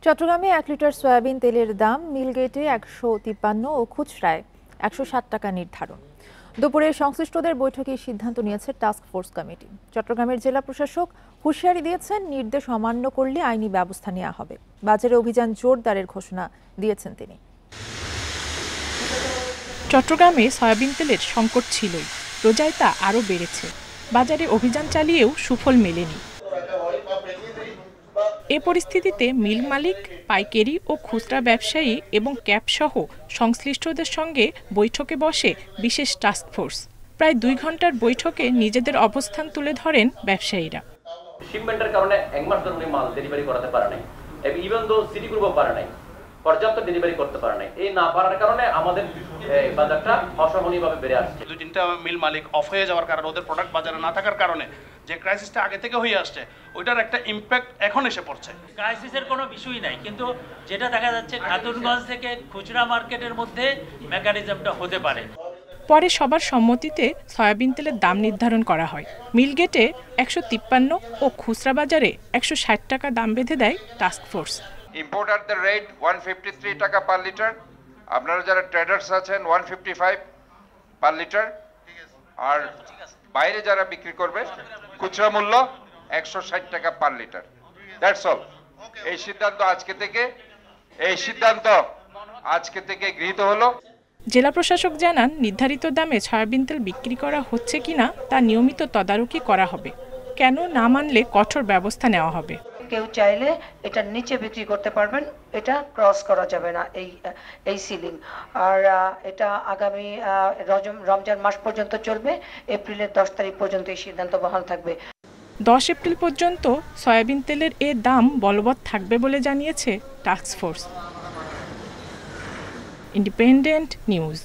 চট্টগ্রামে 1 litre soybean তেলের দাম মিলগেটে 153 ও খুচরায় 160 টাকা নির্ধারণ। দুপুরে সংশ্লিষ্টদের বৈঠকে সিদ্ধান্ত নিয়েছে টাস্ক ফোর্স কমিটি। চট্টগ্রামের জেলা প্রশাসক হুঁশিয়ারি দিয়েছেন, নির্দেশ অমান্য করলে আইনি ব্যবস্থা নেওয়া হবে। বাজারে অভিযান জোরদারের ঘোষণা দিয়েছেন তিনি। চট্টগ্রামে সয়াবিন তেলের সংকট ছিলই, রোজায় তা আরও বেড়েছে। বাজারে অভিযান চালিয়েও সুফল মেলেনি। এ পরিস্থিতিতে মিল মালিক, পাইকারি ও খুচরা ব্যবসায়ী এবং ক্যাবসহ সংশ্লিষ্টদের সঙ্গে বৈঠকে বসে বিশেষ টাস্কফোর্স। প্রায় 2 ঘন্টার বৈঠকে নিজেদের অবস্থান তুলে ধরেন ব্যবসায়ীরা। শিপমেন্টের কারণে এক মাস ধরে মাল ডেলিভারি করাতে পারে নাই, ইভেন দো সিটি গ্রুপও পারে নাই, পর্যাপ্ত ডেলিভারি করতে পারে নাই। এই না পারার কারণে আমাদের বাজারটা অসহনীয়ভাবে বেড়ে আসছে। 2-3টা মিল মালিক অফ হয়ে যাওয়ার কারণে, ওদের প্রোডাক্ট বাজারে না থাকার কারণে যে ক্রাইসিসটা আগে থেকে হয়ে আসছে, ওইটার একটা ইম্প্যাক্ট এখন এসে পড়ছে। ক্রাইসিসের কোনো বিষয়ই নাই, কিন্তু যেটা দেখা যাচ্ছে খাতুনগঞ্জ থেকে খুচরা মার্কেটের মধ্যে মেকানিজমটা হতে পারে। পরে সবার সম্মতিতে সয়াবিন তেলের দাম নির্ধারণ করা হয়। মিলগেটে 153 ও খুচরা বাজারে 160 টাকা দাম বেঁধে দেয় টাস্কফোর্স। ইম্পোর্টারদের রেট 153 টাকা পার লিটার, আপনারা যারা ট্রেডার্স আছেন 155 পার লিটার, আর বাইরে যারা বিক্রি করবে খুচরা মূল্য 160 টাকা পার লিটার। That's all. এই সিদ্ধান্ত আজকে থেকে গৃহীত হলো। জেলা প্রশাসক জানান, নির্ধারিত দামে সয়াবিন তেল বিক্রি করা হচ্ছে কিনা তা নিয়মিত তদারকি করা হবে। কেন না মানলে কঠোর ব্যবস্থা নেওয়া হবে। কেউ চাইলে এটার নিচে বিক্রি করতে পারবেন, এটা ক্রস করা যাবে না এই সিলিং। আর এটা আগামী রমজান মাস পর্যন্ত চলবে। এপ্রিলের 10 তারিখ পর্যন্ত এই সিদ্ধান্ত বহাল থাকবে। 10 এপ্রিল পর্যন্ত সয়াবিন তেলের এ দাম বলবৎ থাকবে বলে জানিয়েছে টাস্কফোর্স। Independent news.